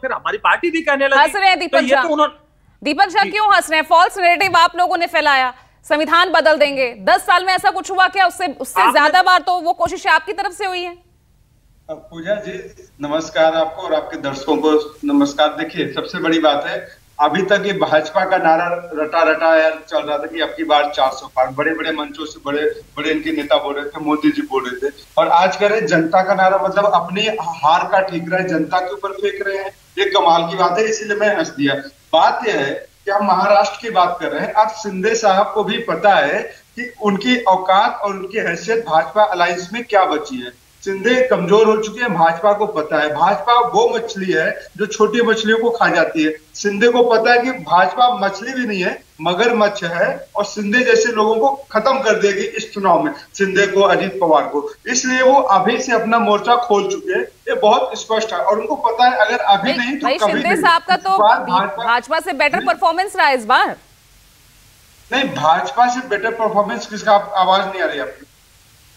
फिर हमारी पार्टी भी कहने लगी। हंस रहे हैं दीपक झा, दीपक झा क्यों हंस रहे हैं? फॉल्स नैरेटिव आप लोगों ने फैलाया, संविधान बदल देंगे। 10 साल में ऐसा कुछ हुआ क्या? उससे ज्यादा बार तो वो कोशिशें आपकी तरफ से हुई है। पूजा जी नमस्कार आपको और आपके दर्शकों को नमस्कार। देखिए सबसे बड़ी बात है, अभी तक ये भाजपा का नारा रटा चल रहा था कि अब की बार 400 पार, बड़े बड़े मंचों से बड़े बड़े इनके नेता बोल रहे थे, मोदी जी बोल रहे थे, और आज कह रहे जनता का नारा, मतलब अपनी हार का ठीकरा जनता के ऊपर फेंक रहे हैं। ये कमाल की बात है, इसीलिए मैं हंस दिया। बात यह है कि हम महाराष्ट्र की बात कर रहे हैं। अब शिंदे साहब को भी पता है कि उनकी औकात और उनकी हैसियत भाजपा अलायंस में क्या बची है। शिंदे कमजोर हो चुके हैं, भाजपा को पता है। भाजपा वो मछली है जो छोटी मछलियों को खा जाती है। शिंदे को पता है कि भाजपा मछली भी नहीं है, मगरमच्छ है, और शिंदे जैसे लोगों को खत्म कर देगी इस चुनाव में, शिंदे को, अजीत पवार को। इसलिए वो अभी से अपना मोर्चा खोल चुके हैं, ये बहुत स्पष्ट है, और उनको पता है अगर अभी नहीं तो कभी शिंदे साहब का तो भाजपा से बेटर परफॉर्मेंस रहा इस बार। नहीं, भाजपा से बेटर परफॉर्मेंस किसका? आवाज नहीं आ रही आपकी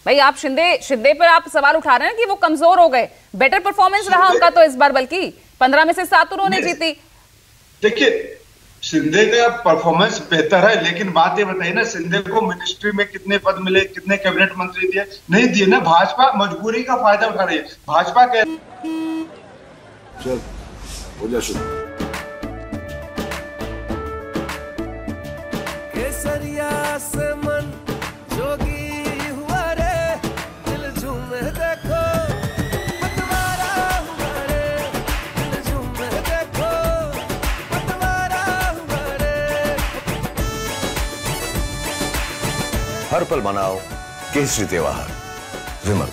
भाई। आप शिंदे पर आप सवाल उठा रहे हैं कि वो कमजोर हो गए। बेटर परफॉर्मेंस रहा उनका तो इस बार, बल्कि 15 में से 7 उन्होंने जीती। देखिए शिंदे का परफॉर्मेंस बेहतर है, लेकिन बात ये बताइए ना, शिंदे को मिनिस्ट्री में कितने पद मिले, कितने कैबिनेट मंत्री दिए? नहीं दिए ना। भाजपा मजबूरी का फायदा उठा रही है। भाजपा के चल हो जा शुरू। केसरिया से मन जोगी हर पल मनाओ केसरी त्योहार। विमल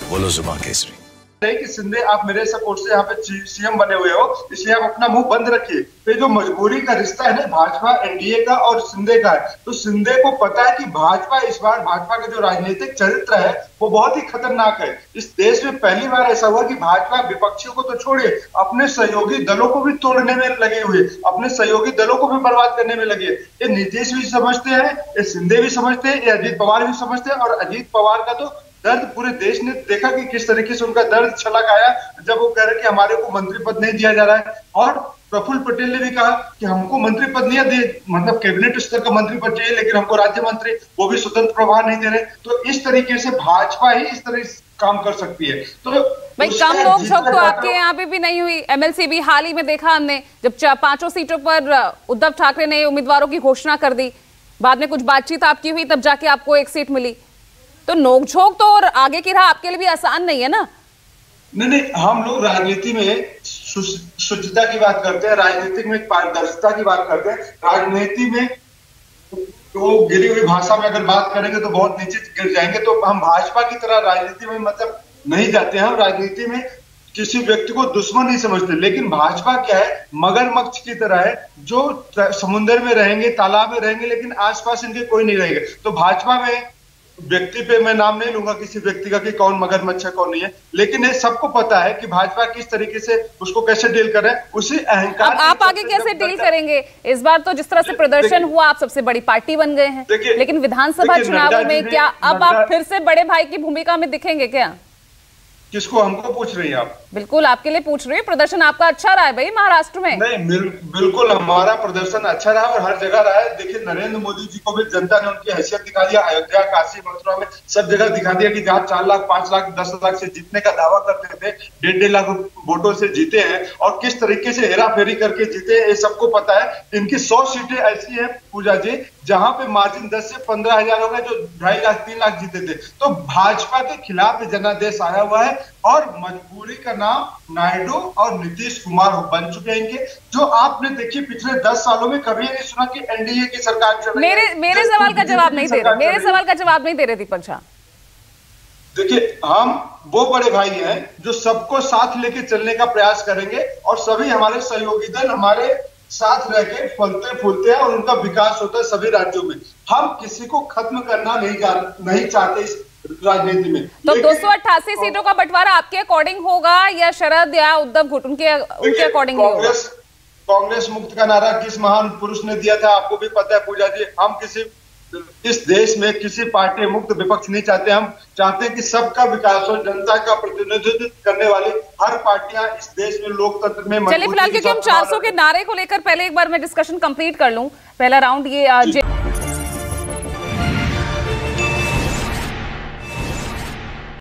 बोलो जुबान केसरी। कि शिंदे आप मेरे सपोर्ट से यहाँ पे सीएम बने हुए हो, इसलिए आप अपना मुंह बंद रखिए। तो जो मजबूरी का रिश्ता है ना भाजपा एनडीए का और शिंदे का है, तो शिंदे को पता है कि भाजपा इस बार, भाजपा का जो राजनीतिक चरित्र है वो बहुत ही खतरनाक है। इस देश में पहली बार ऐसा हुआ कि भाजपा विपक्षियों को तो छोड़िए, अपने सहयोगी दलों को भी तोड़ने में लगे हुए, अपने सहयोगी दलों को भी बर्बाद करने में लगे। ये नीतीश भी समझते हैं, ये शिंदे भी समझते हैं, ये अजीत पवार भी समझते हैं। और अजीत पवार का तो दर्द पूरे देश ने देखा कि किस तरीके से उनका दर्द छलक आया जब वो कह रहे कि हमारे को मंत्री पद नहीं दिया जा रहा है। और प्रफुल्ल पटेल ने भी कहा कि हमको मंत्री पद नहीं दिए, मतलब कैबिनेट स्तर का मंत्री पद चाहिए, लेकिन हमको राज्य मंत्री, वो भी स्वतंत्र प्रभार नहीं दे रहे। तो इस तरीके से भाजपा ही इस तरह काम कर सकती है। तो भाई कम लोग झोंक तो आपके यहाँ पे भी नहीं हुई। एमएलसी भी हाल ही में देखा हमने, जब 5 सीटों पर उद्धव ठाकरे ने उम्मीदवारों की घोषणा कर दी, बाद में कुछ बातचीत आपकी हुई, तब जाके आपको 1 सीट मिली। तो नोकझोंक तो और आगे की राह आपके लिए भी आसान नहीं है ना? नहीं, हम लोग राजनीति में शुचिता की बात करते हैं, राजनीति में पारदर्शिता की बात करते हैं। राजनीति में तो गिरी हुई भाषा में अगर बात करेंगे तो बहुत नीचे गिर जाएंगे। तो हम भाजपा की तरह राजनीति में मतलब नहीं जाते हैं। हम राजनीति में किसी व्यक्ति को दुश्मन नहीं समझते, लेकिन भाजपा क्या है, मगरमच्छ की तरह है, जो समुद्र में रहेंगे, तालाब में रहेंगे, लेकिन आसपास इनके कोई नहीं रहेंगे। तो भाजपा में व्यक्ति पे मैं नाम नहीं लूंगा किसी व्यक्ति का कि कौन मगरमच्छ है कौन नहीं है, लेकिन ये सबको पता है कि भाजपा किस तरीके से उसको कैसे डील कर रहे हैं। उसी अहंकार आप आगे कैसे डील करेंगे? इस बार तो जिस तरह से प्रदर्शन हुआ, आप सबसे बड़ी पार्टी बन गए हैं, लेकिन विधानसभा चुनाव में क्या अब आप फिर से बड़े भाई की भूमिका में दिखेंगे क्या? किसको? हमको पूछ रही हैं आप? बिल्कुल आपके लिए पूछ रही हूँ। प्रदर्शन आपका अच्छा रहा है भाई महाराष्ट्र में? नहीं, बिल्कुल हमारा प्रदर्शन अच्छा रहा और हर जगह रहा है। देखिए नरेंद्र मोदी जी को भी जनता ने उनकी हैसियत दिखा दिया। अयोध्या, काशी, मथुरा में सब जगह दिखा दिया कि जहाँ 4 लाख, 5 लाख, 10 लाख से जीतने का दावा करते थे, 1.5 लाख वोटों से जीते हैं, और किस तरीके से हेरा फेरी करके जीते ये सबको पता है। इनकी 100 सीटें ऐसी है पूजा जी जहां पे मार्जिन 10 से 15 हजार हो गए, जो 2.5 लाख 3 लाख जीते थे। तो भाजपा के खिलाफ जनादेश आया हुआ है, और मजबूरी का नाम नायडू और नीतीश कुमार बन चुके हैं इनके। जो आपने देखिए पिछले 10 सालों में कभी नहीं सुना कि एनडीए की सरकार चल रही है। मेरे सवाल का जवाब नहीं दे रहे, मेरे सवाल का जवाब नहीं दे रहे दीपक झा। देखिए हम वो बड़े भाई हैं जो सबको साथ लेके चलने का प्रयास करेंगे, और सभी हमारे सहयोगी दल हमारे साथ रह के फलते फूलते हैं और उनका विकास होता है सभी राज्यों में। हम किसी को खत्म करना नहीं चाहते इस राजनीति में। तो 288 सीटों का बंटवारा आपके अकॉर्डिंग होगा या शरद या उद्धव उनके अकॉर्डिंग होगा? कांग्रेस मुक्त का नारा किस महान पुरुष ने दिया था आपको भी पता है पूजा जी। हम किसी इस देश में किसी पार्टी मुक्त विपक्ष नहीं चाहते। हम चाहते हैं कि सबका विकास हो, जनता का प्रतिनिधित्व करने वाली हर पार्टियां इस देश में लोकतंत्र में। चलिए फिलहाल क्योंकि हम 400 के नारे को लेकर पहले एक बार मैं डिस्कशन कंप्लीट कर लूं, पहला राउंड ये